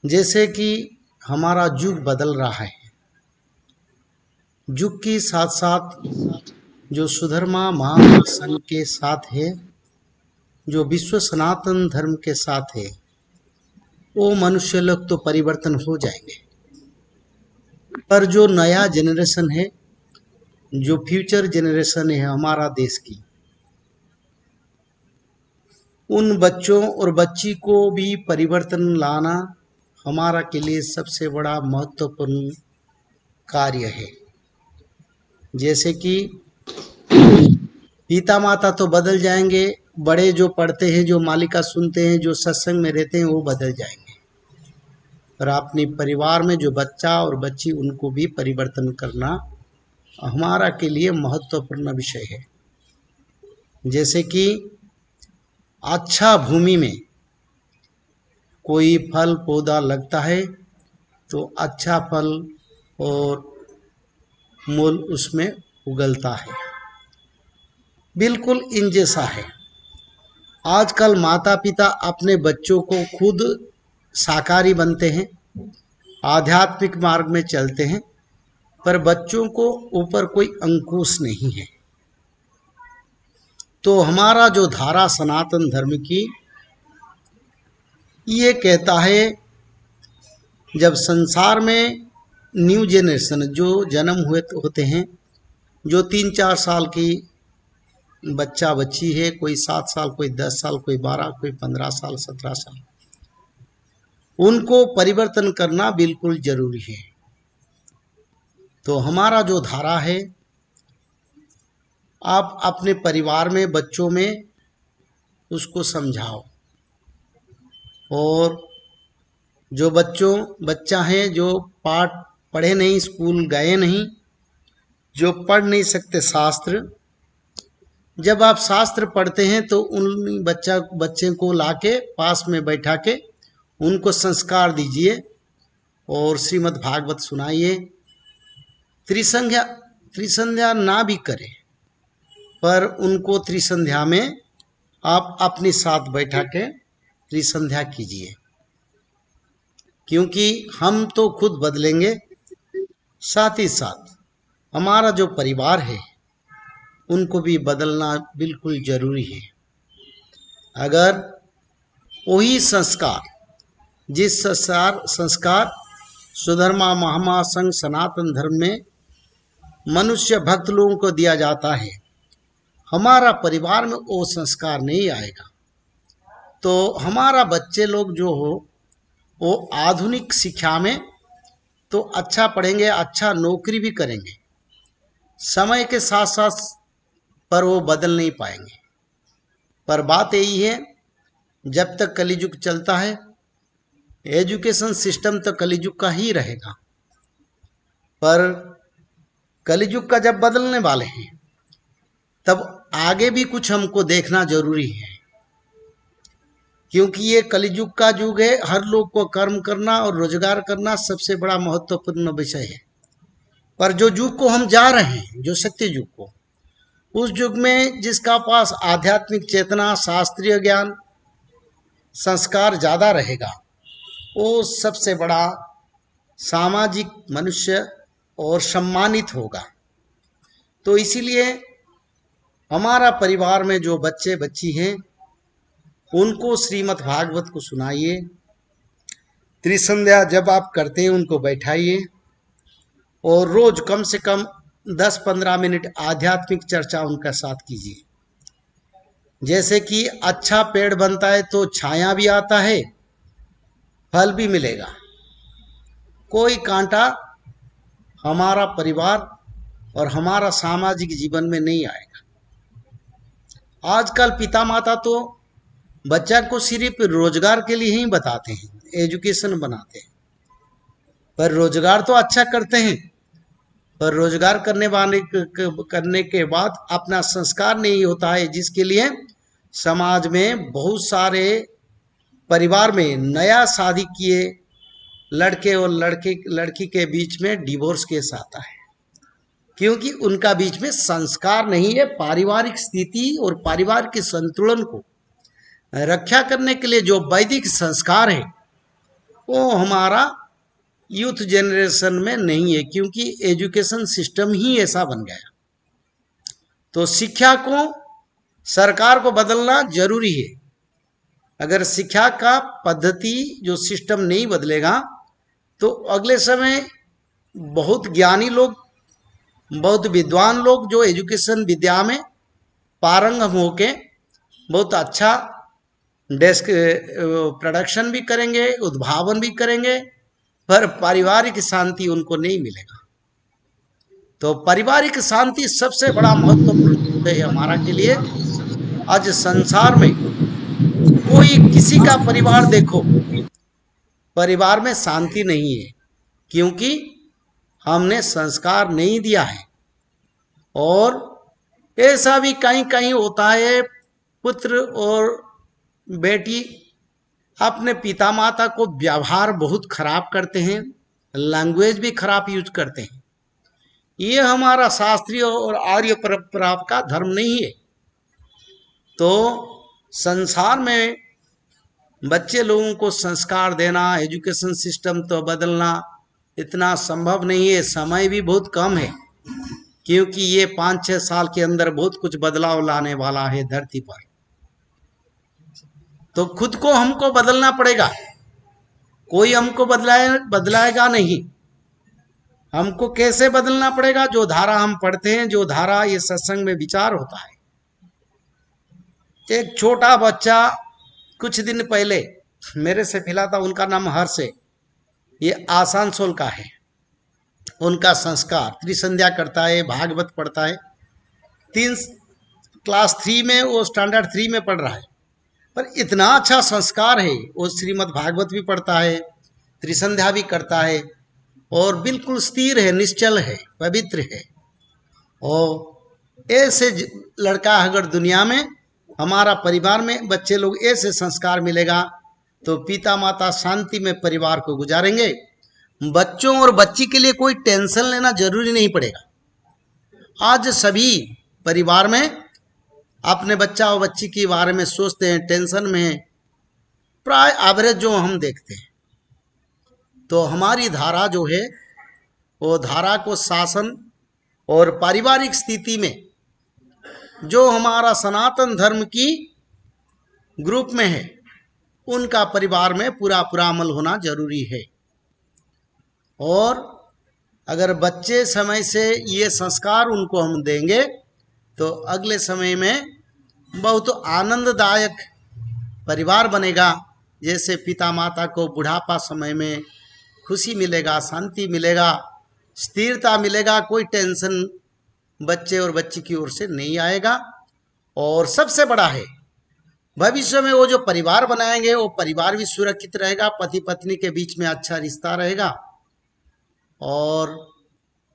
जैसे कि हमारा युग बदल रहा है, युग के साथ साथ जो सुधर्मा महासंघ के साथ है, जो विश्व सनातन धर्म के साथ है, वो मनुष्य लोग तो परिवर्तन हो जाएंगे। पर जो नया जनरेशन है, जो फ्यूचर जनरेशन है हमारा देश की, उन बच्चों और बच्ची को भी परिवर्तन लाना हमारा के लिए सबसे बड़ा महत्वपूर्ण कार्य है। जैसे कि पिता माता तो बदल जाएंगे, बड़े जो पढ़ते हैं, जो मालिका सुनते हैं, जो सत्संग में रहते हैं, वो बदल जाएंगे, पर अपने परिवार में जो बच्चा और बच्ची, उनको भी परिवर्तन करना हमारा के लिए महत्वपूर्ण विषय है। जैसे कि अच्छा भूमि में कोई फल पौधा लगता है तो अच्छा फल और मूल उसमें उगलता है। बिल्कुल इन जैसा है। आजकल माता पिता अपने बच्चों को खुद शाकाहारी बनते हैं, आध्यात्मिक मार्ग में चलते हैं, पर बच्चों को ऊपर कोई अंकुश नहीं है। तो हमारा जो धारा सनातन धर्म की ये कहता है, जब संसार में न्यू जनरेशन जो जन्म हुए होते हैं, जो 3-4 साल की बच्चा बच्ची है, कोई 7 साल, कोई 10 साल, कोई 12, कोई 15 साल, 17 साल, उनको परिवर्तन करना बिल्कुल जरूरी है। तो हमारा जो धारा है, आप अपने परिवार में बच्चों में उसको समझाओ, और जो बच्चा है जो पाठ पढ़े नहीं, स्कूल गए नहीं, जो पढ़ नहीं सकते शास्त्र, जब आप शास्त्र पढ़ते हैं तो उन बच्चे को लाके पास में बैठा के उनको संस्कार दीजिए और श्रीमद् भागवत सुनाइए। त्रिसंध्या ना भी करें, पर उनको त्रिसंध्या में आप अपने साथ बैठा के त्रिसंध्या कीजिए, क्योंकि हम तो खुद बदलेंगे, साथ ही साथ हमारा जो परिवार है उनको भी बदलना बिल्कुल जरूरी है। अगर वही संस्कार, जिस संस्कार सुधर्मा महासंघ सनातन धर्म में मनुष्य भक्त लोगों को दिया जाता है, हमारा परिवार में वो संस्कार नहीं आएगा, तो हमारा बच्चे लोग जो हो वो आधुनिक शिक्षा में तो अच्छा पढ़ेंगे, अच्छा नौकरी भी करेंगे, समय के साथ साथ पर वो बदल नहीं पाएंगे। पर बात यही है, जब तक कलियुग चलता है, एजुकेशन सिस्टम तो कलियुग का ही रहेगा, पर कलियुग का जब बदलने वाले हैं तब आगे भी कुछ हमको देखना जरूरी है, क्योंकि ये कलियुग का युग है। हर लोग को कर्म करना और रोजगार करना सबसे बड़ा महत्वपूर्ण विषय है। पर जो युग को हम जा रहे हैं, जो सत्य युग को, उस युग में जिसका पास आध्यात्मिक चेतना, शास्त्रीय ज्ञान, संस्कार ज़्यादा रहेगा, वो सबसे बड़ा सामाजिक मनुष्य और सम्मानित होगा। तो इसीलिए हमारा परिवार में जो बच्चे बच्ची हैं उनको श्रीमद् भागवत को सुनाइए। त्रिसंध्या जब आप करते हैं उनको बैठाइए और रोज कम से कम 10-15 मिनट आध्यात्मिक चर्चा उनका साथ कीजिए। जैसे कि अच्छा पेड़ बनता है तो छाया भी आता है, फल भी मिलेगा, कोई कांटा हमारा परिवार और हमारा सामाजिक जीवन में नहीं आएगा। आजकल पिता माता तो बच्चा को सिर्फ रोजगार के लिए ही बताते हैं, एजुकेशन बनाते हैं, पर रोजगार तो अच्छा करते हैं, पर रोजगार करने के बाद अपना संस्कार नहीं होता है, जिसके लिए समाज में बहुत सारे परिवार में नया शादी किए लड़के और लड़की के बीच में डिवोर्स केस आता है, क्योंकि उनका बीच में संस्कार नहीं है। पारिवारिक स्थिति और पारिवारिक के संतुलन को रक्षा करने के लिए जो वैदिक संस्कार है वो हमारा यूथ जनरेशन में नहीं है, क्योंकि एजुकेशन सिस्टम ही ऐसा बन गया। तो शिक्षा को सरकार को बदलना जरूरी है। अगर शिक्षा का पद्धति जो सिस्टम नहीं बदलेगा तो अगले समय बहुत ज्ञानी लोग, बहुत विद्वान लोग जो एजुकेशन विद्या में पारंगम होके बहुत अच्छा डेस्क प्रोडक्शन भी करेंगे, उद्भावन भी करेंगे, पर पारिवारिक शांति उनको नहीं मिलेगा। तो पारिवारिक शांति सबसे बड़ा महत्वपूर्ण है हमारा के लिए। आज संसार में कोई किसी का परिवार देखो, परिवार में शांति नहीं है, क्योंकि हमने संस्कार नहीं दिया है। और ऐसा भी कहीं कहीं होता है, पुत्र और बेटी अपने पिता माता को व्यवहार बहुत खराब करते हैं, लैंग्वेज भी खराब यूज करते हैं। ये हमारा शास्त्रीय और आर्य परंपरा का धर्म नहीं है। तो संसार में बच्चे लोगों को संस्कार देना, एजुकेशन सिस्टम तो बदलना इतना संभव नहीं है। समय भी बहुत कम है, क्योंकि ये 5-6 साल के अंदर बहुत कुछ बदलाव लाने वाला है धरती पर। तो खुद को हमको बदलना पड़ेगा, कोई हमको बदलाएगा नहीं। हमको कैसे बदलना पड़ेगा? जो धारा हम पढ़ते हैं, जो धारा ये सत्संग में विचार होता है। एक छोटा बच्चा कुछ दिन पहले मेरे से मिला था, उनका नाम हर्ष है, ये आसानसोल का है। उनका संस्कार त्रिसंध्या करता है, भागवत पढ़ता है, क्लास 3 में, वो स्टैंडर्ड 3 में पढ़ रहा है, पर इतना अच्छा संस्कार है। वो श्रीमद् भागवत भी पढ़ता है, त्रिसंध्या भी करता है, और बिल्कुल स्थिर है, निश्चल है, पवित्र है। और ऐसे लड़का अगर दुनिया में, हमारा परिवार में बच्चे लोग ऐसे संस्कार मिलेगा तो पिता माता शांति में परिवार को गुजारेंगे। बच्चों और बच्ची के लिए कोई टेंशन लेना जरूरी नहीं पड़ेगा। आज सभी परिवार में अपने बच्चा और बच्ची के बारे में सोचते हैं, टेंशन में है, प्राय एवरेज जो हम देखते हैं। तो हमारी धारा जो है, वो धारा को शासन और पारिवारिक स्थिति में जो हमारा सनातन धर्म की ग्रुप में है, उनका परिवार में पूरा अमल होना जरूरी है। और अगर बच्चे समय से ये संस्कार उनको हम देंगे तो अगले समय में बहुत आनंददायक परिवार बनेगा। जैसे पिता माता को बुढ़ापा समय में खुशी मिलेगा, शांति मिलेगा, स्थिरता मिलेगा, कोई टेंशन बच्चे और बच्ची की ओर से नहीं आएगा। और सबसे बड़ा है, भविष्य में वो जो परिवार बनाएंगे वो परिवार भी सुरक्षित रहेगा, पति पत्नी के बीच में अच्छा रिश्ता रहेगा, और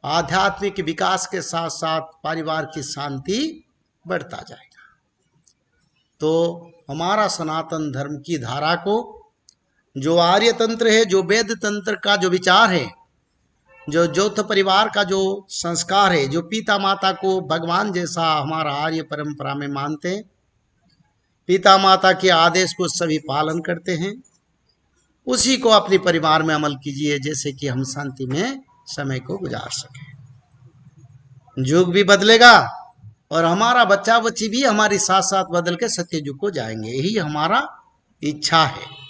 आध्यात्मिक विकास के साथ साथ परिवार की शांति बढ़ता जाएगा। तो हमारा सनातन धर्म की धारा को, जो आर्य तंत्र है, जो वेद तंत्र का जो विचार है, जो यौथ परिवार का जो संस्कार है, जो पिता माता को भगवान जैसा हमारा आर्य परंपरा में मानते हैं, पिता माता के आदेश को सभी पालन करते हैं, उसी को अपने परिवार में अमल कीजिए, जैसे कि हम शांति में समय को गुजार सकें। युग भी बदलेगा और हमारा बच्चा बच्ची भी हमारी साथ साथ बदल के सत्य युग को जाएंगे, यही हमारा इच्छा है।